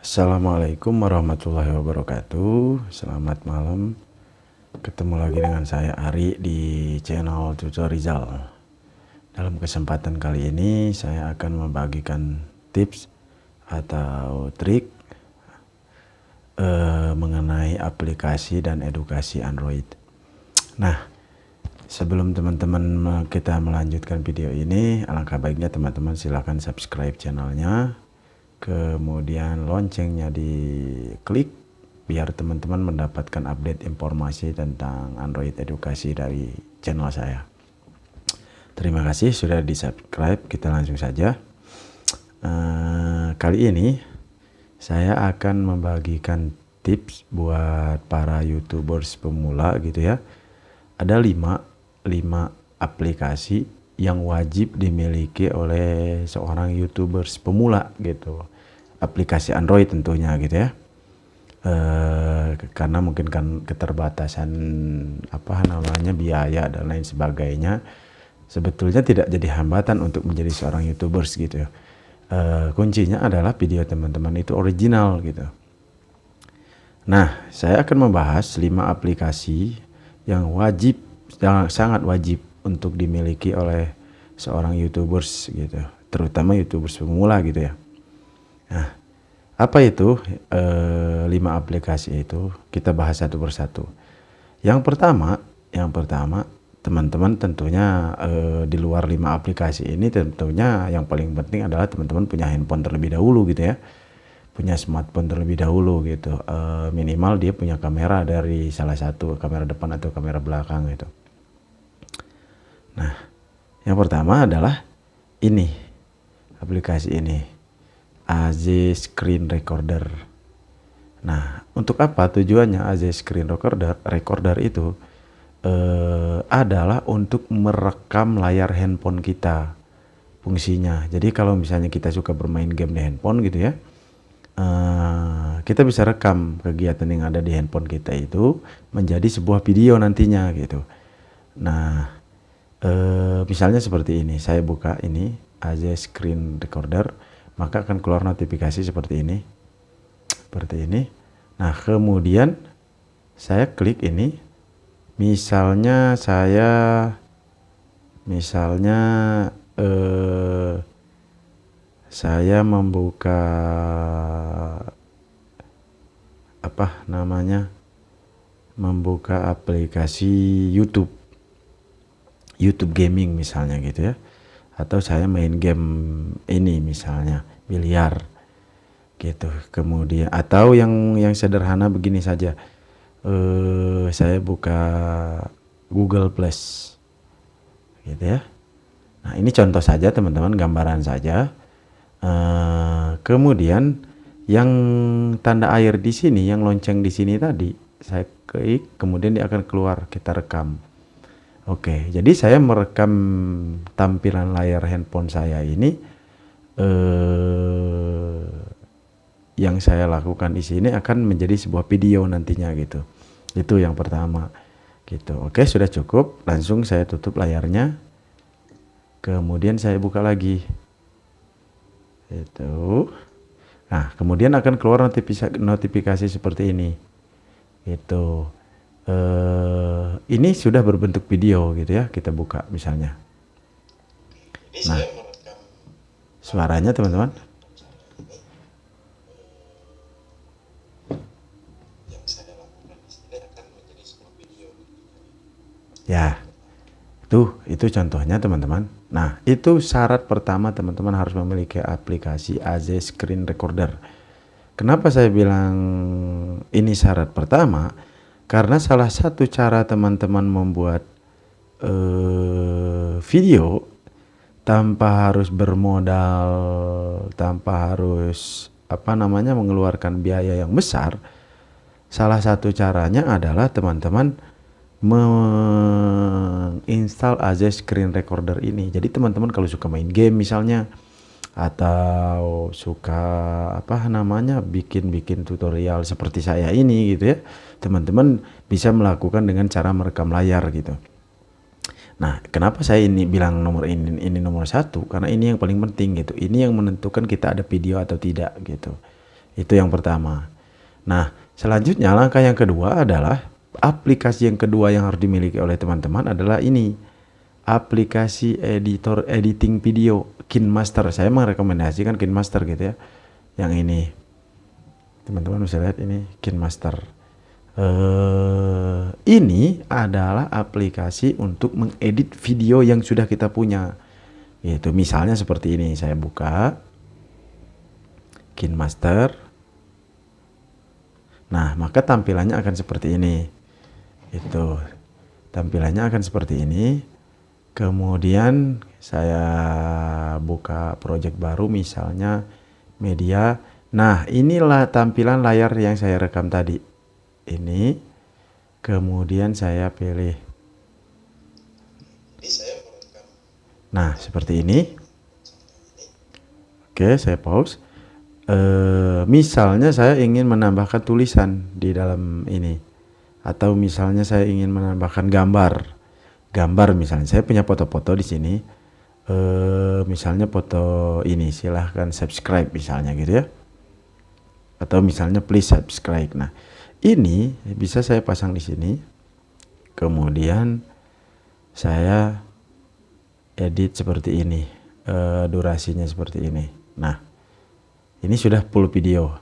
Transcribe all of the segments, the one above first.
Assalamualaikum warahmatullahi wabarakatuh. Selamat malam. Ketemu lagi dengan saya Ari di channel Tutorizal. Dalam kesempatan kali ini saya akan membagikan tips atau trik mengenai aplikasi dan edukasi Android. Nah, sebelum teman-teman kita melanjutkan video ini, alangkah baiknya teman-teman silahkan subscribe channelnya, kemudian loncengnya diklik biar teman-teman mendapatkan update informasi tentang Android edukasi dari channel saya. Terima kasih sudah di subscribe. Kita langsung saja. Kali ini saya akan membagikan tips buat para YouTubers pemula gitu ya. Ada 5 aplikasi yang wajib dimiliki oleh seorang YouTubers pemula gitu. Aplikasi Android tentunya gitu ya. Karena mungkin kan keterbatasan biaya dan lain sebagainya, sebetulnya tidak jadi hambatan untuk menjadi seorang YouTubers gitu ya. Kuncinya adalah video teman-teman itu original gitu. Nah, saya akan membahas 5 aplikasi yang wajib, sangat wajib untuk dimiliki oleh seorang YouTubers gitu, terutama YouTubers pemula gitu ya. Nah, apa itu 5 aplikasi itu? Kita bahas satu persatu. Yang pertama, teman-teman tentunya di luar 5 aplikasi ini tentunya yang paling penting adalah teman-teman punya handphone terlebih dahulu gitu ya. Punya smartphone terlebih dahulu gitu. Minimal dia punya kamera dari salah satu, kamera depan atau kamera belakang gitu. Nah, yang pertama adalah ini, aplikasi ini, AZ Screen Recorder. Nah, untuk apa tujuannya AZ Screen Recorder itu? Adalah untuk merekam layar handphone kita fungsinya. Jadi kalau misalnya kita suka bermain game di handphone gitu ya, kita bisa rekam kegiatan yang ada di handphone kita itu menjadi sebuah video nantinya gitu. Nah, misalnya seperti ini, saya buka ini AZ Screen Recorder, maka akan keluar notifikasi seperti ini. Nah, kemudian saya klik ini. Misalnya saya membuka membuka aplikasi YouTube gaming misalnya gitu ya, atau saya main game ini misalnya biliar gitu. Kemudian atau yang sederhana begini saja, saya buka Google Plus gitu ya. Nah, ini contoh saja teman-teman, gambaran saja. Kemudian yang tanda air di sini, yang lonceng di sini tadi, saya klik, kemudian dia akan keluar, kita rekam. Oke, jadi saya merekam tampilan layar handphone saya ini. Yang saya lakukan di sini akan menjadi sebuah video nantinya gitu. Itu yang pertama gitu. Oke, sudah cukup. Langsung saya tutup layarnya. Kemudian saya buka lagi. Itu. Nah, kemudian akan keluar notifikasi seperti ini. Gitu. Ini sudah berbentuk video gitu ya. Kita buka misalnya. Nah, suaranya teman-teman. Ya, itu contohnya teman-teman. Nah, itu syarat pertama teman-teman harus memiliki aplikasi AZ Screen Recorder. Kenapa saya bilang ini syarat pertama? Karena salah satu cara teman-teman membuat video tanpa harus bermodal, tanpa harus mengeluarkan biaya yang besar. Salah satu caranya adalah teman-teman menginstal AZ Screen Recorder ini. Jadi teman-teman kalau suka main game misalnya, atau suka bikin tutorial seperti saya ini gitu ya, teman-teman bisa melakukan dengan cara merekam layar gitu. Nah, kenapa saya ini bilang ini nomor 1? Karena ini yang paling penting gitu. Ini yang menentukan kita ada video atau tidak gitu. Itu yang pertama. Nah, selanjutnya langkah yang kedua adalah aplikasi yang kedua yang harus dimiliki oleh teman-teman adalah ini. Aplikasi editing video KineMaster. Saya merekomendasikan KineMaster gitu ya. Yang ini. Teman-teman bisa lihat ini KineMaster. Ini adalah aplikasi untuk mengedit video yang sudah kita punya. Itu misalnya seperti ini, saya buka KineMaster. Nah, maka tampilannya akan seperti ini. Itu tampilannya akan seperti ini. Kemudian saya buka project baru, misalnya media. Nah, inilah tampilan layar yang saya rekam tadi. Ini. Kemudian saya pilih. Nah, seperti ini. Oke, saya pause. Misalnya saya ingin menambahkan tulisan di dalam ini, atau misalnya saya ingin menambahkan gambar misalnya. Saya punya foto-foto di sini. Misalnya foto ini, silahkan subscribe misalnya gitu ya. Atau misalnya please subscribe. Nah, ini bisa saya pasang di sini. Kemudian saya edit seperti ini, durasinya seperti ini. Nah, ini sudah full video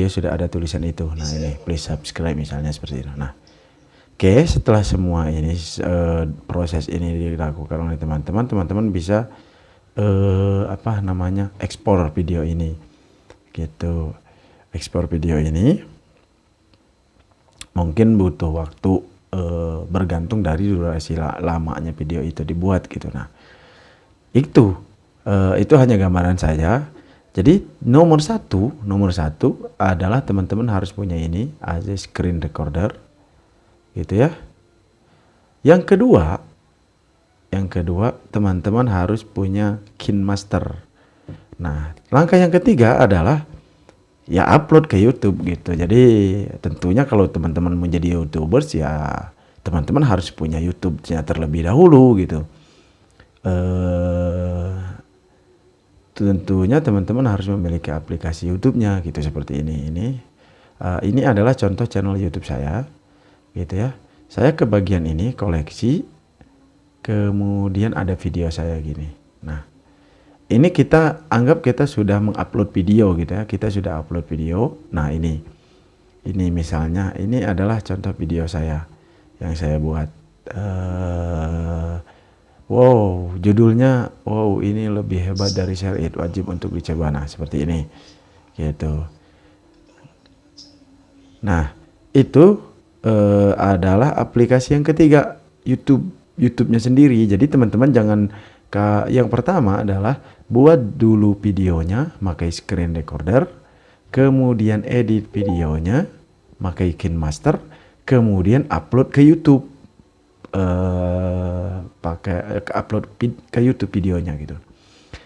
sudah ada tulisan itu. Nah, ini please subscribe misalnya seperti itu. Nah, oke, setelah semua ini proses ini dilakukan oleh teman-teman bisa ekspor video ini gitu. Ekspor video ini mungkin butuh waktu bergantung dari durasi lamanya video itu dibuat gitu. Nah, itu hanya gambaran saja. Jadi nomor satu adalah teman-teman harus punya ini as a screen recorder gitu ya. Yang kedua teman-teman harus punya KineMaster. Nah, langkah yang ketiga adalah ya upload ke YouTube gitu. Jadi tentunya kalau teman-teman menjadi YouTubers ya teman-teman harus punya YouTube-nya terlebih dahulu gitu. Tentunya teman-teman harus memiliki aplikasi YouTube-nya gitu, seperti ini. Ini adalah contoh channel YouTube saya gitu ya. Saya ke bagian ini koleksi, kemudian ada video saya gini. Nah, ini kita anggap kita sudah mengupload video gitu ya. Kita sudah upload video. Nah, ini misalnya ini adalah contoh video saya yang saya buat. Wow, judulnya wow, ini lebih hebat dari Share It, wajib untuk dicoba. Nah, seperti ini gitu. Nah, itu adalah aplikasi yang ketiga, YouTube-nya sendiri. Jadi teman-teman jangan yang pertama adalah buat dulu videonya pakai screen recorder, kemudian edit videonya pakai KineMaster, kemudian upload ke YouTube. Upload ke YouTube videonya gitu.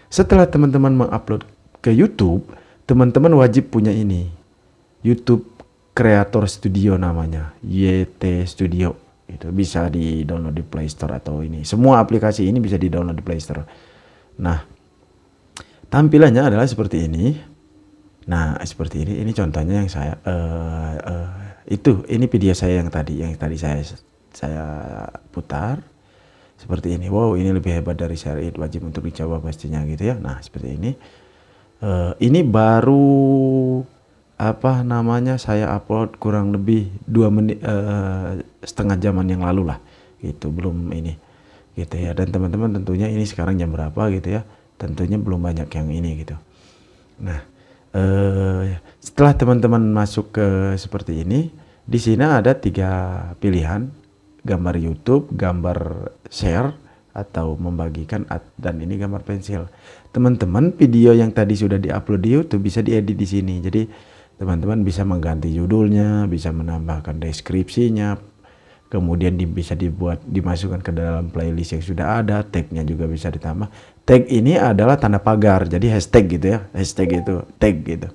Setelah teman-teman mengupload ke YouTube, teman-teman wajib punya ini, YouTube Creator Studio namanya, YT Studio. Itu bisa di-download di Play Store atau ini. Semua aplikasi ini bisa di-download di Play Store. Nah, tampilannya adalah seperti ini. Nah, seperti ini. Ini contohnya yang saya ini video saya yang tadi saya putar seperti ini. Wow, ini lebih hebat dari Share It, wajib untuk dicoba pastinya gitu ya. Nah, seperti ini. Ini baru saya upload kurang lebih 2 menit setengah jaman yang lalu lah gitu, belum ini gitu ya. Dan teman-teman tentunya ini sekarang jam berapa gitu ya, tentunya belum banyak yang ini gitu. Nah, setelah teman-teman masuk ke seperti ini, di sini ada 3 pilihan, gambar YouTube, gambar share, atau membagikan, dan ini gambar pensil. Teman-teman, video yang tadi sudah diupload di YouTube bisa diedit di sini. Jadi teman-teman bisa mengganti judulnya, bisa menambahkan deskripsinya, kemudian bisa dimasukkan ke dalam playlist yang sudah ada, tagnya juga bisa ditambah. Tag ini adalah tanda pagar, jadi hashtag gitu ya, hashtag itu tag gitu.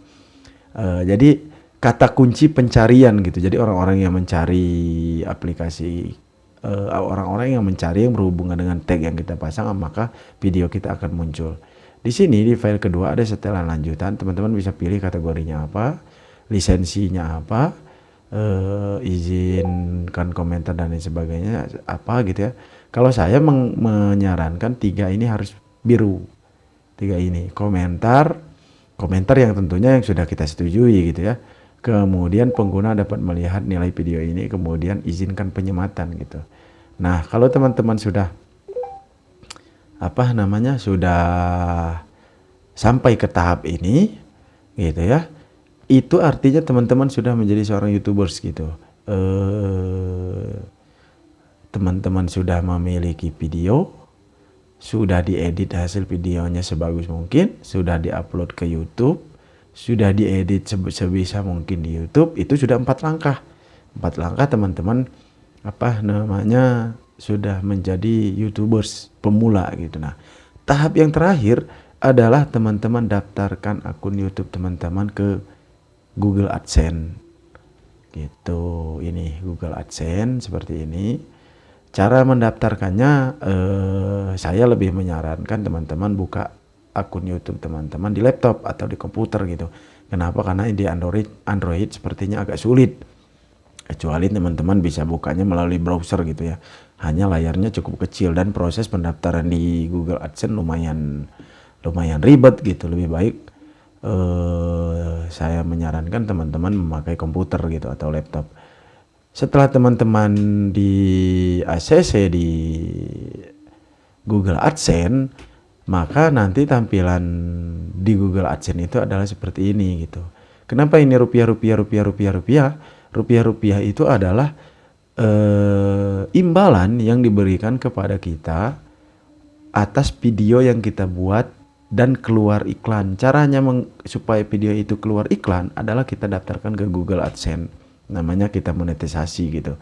Jadi kata kunci pencarian gitu. Jadi orang-orang yang mencari aplikasi, orang-orang yang mencari yang berhubungan dengan tag yang kita pasang, maka video kita akan muncul. Di sini di file kedua ada setelan lanjutan, teman-teman bisa pilih kategorinya apa, lisensinya apa, izinkan komentar dan lain sebagainya apa gitu ya. Kalau saya menyarankan 3 ini harus biru. 3 ini komentar yang tentunya yang sudah kita setujui gitu ya. Kemudian pengguna dapat melihat nilai video ini, kemudian izinkan penyematan gitu. Nah, kalau teman-teman sudah sudah sampai ke tahap ini gitu ya, itu artinya teman-teman sudah menjadi seorang YouTubers gitu. Teman-teman sudah memiliki video, sudah diedit hasil videonya sebagus mungkin, sudah diupload ke YouTube, sudah diedit sebisa mungkin di YouTube. Itu sudah 4 langkah. 4 langkah teman-teman sudah menjadi YouTubers pemula gitu. Nah, tahap yang terakhir adalah teman-teman daftarkan akun YouTube teman-teman ke Google AdSense gitu. Ini Google AdSense seperti ini. Cara mendaftarkannya, saya lebih menyarankan teman-teman buka akun YouTube teman-teman di laptop atau di komputer gitu. Kenapa? Karena di Android sepertinya agak sulit. Kecuali teman-teman bisa bukanya melalui browser gitu ya. Hanya layarnya cukup kecil dan proses pendaftaran di Google AdSense lumayan ribet gitu. Lebih baik saya menyarankan teman-teman memakai komputer gitu atau laptop. Setelah teman-teman di ACC di Google AdSense, maka nanti tampilan di Google AdSense itu adalah seperti ini gitu. Kenapa ini rupiah? Rupiah itu adalah imbalan yang diberikan kepada kita atas video yang kita buat dan keluar iklan. Caranya supaya video itu keluar iklan adalah kita daftarkan ke Google AdSense. Namanya kita monetisasi gitu.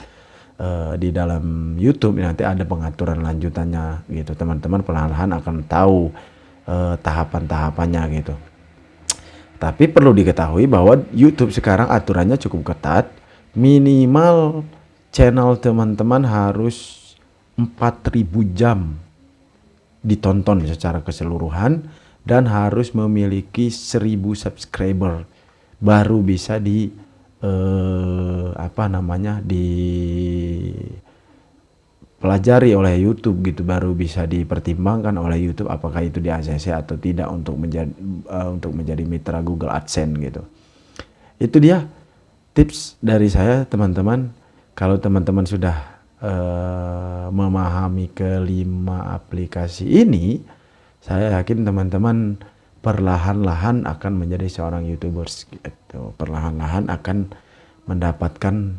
Di dalam YouTube nanti ada pengaturan lanjutannya gitu. Teman-teman perlahan-lahan akan tahu tahapan-tahapannya gitu. Tapi perlu diketahui bahwa YouTube sekarang aturannya cukup ketat. Minimal channel teman-teman harus 4.000 jam ditonton secara keseluruhan dan harus memiliki 1.000 subscriber baru bisa dipelajari oleh YouTube gitu, baru bisa dipertimbangkan oleh YouTube apakah itu di ACC atau tidak untuk menjadi mitra Google AdSense gitu. Itu dia tips dari saya teman-teman. Kalau teman-teman sudah memahami kelima aplikasi ini, saya yakin teman-teman perlahan-lahan akan menjadi seorang YouTubers gitu. Perlahan-lahan akan mendapatkan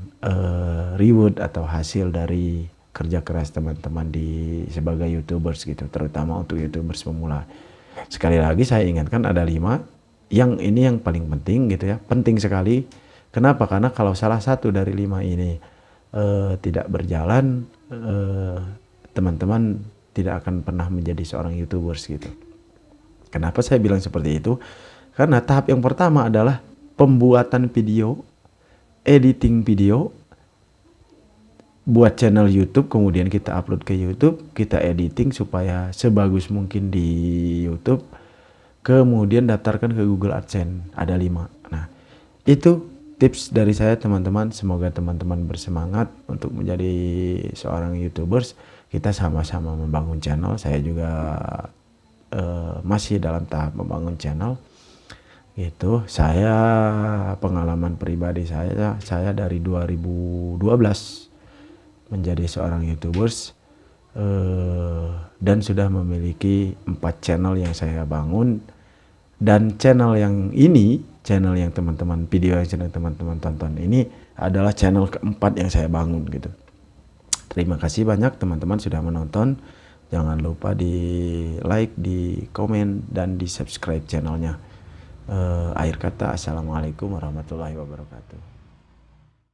reward atau hasil dari kerja keras teman-teman sebagai YouTubers gitu, terutama untuk YouTubers pemula. Sekali lagi saya ingatkan ada 5, yang paling penting gitu ya, penting sekali. Kenapa? Karena kalau salah satu dari 5 ini tidak berjalan, teman-teman tidak akan pernah menjadi seorang YouTubers gitu. Kenapa saya bilang seperti itu? Karena tahap yang pertama adalah pembuatan video, editing video, buat channel YouTube, kemudian kita upload ke YouTube, kita editing supaya sebagus mungkin di YouTube, kemudian daftarkan ke Google AdSense. Ada 5. Nah, itu tips dari saya teman-teman. Semoga teman-teman bersemangat untuk menjadi seorang YouTubers. Kita sama-sama membangun channel. Saya juga masih dalam tahap membangun channel gitu. Saya pengalaman pribadi saya dari 2012 menjadi seorang YouTubers dan sudah memiliki 4 channel yang saya bangun, dan channel yang teman-teman video yang sedang teman-teman tonton ini adalah channel keempat yang saya bangun gitu. Terima kasih banyak teman-teman sudah menonton. Jangan lupa di like, di komen, dan di subscribe channelnya. Akhir kata, assalamualaikum warahmatullahi wabarakatuh.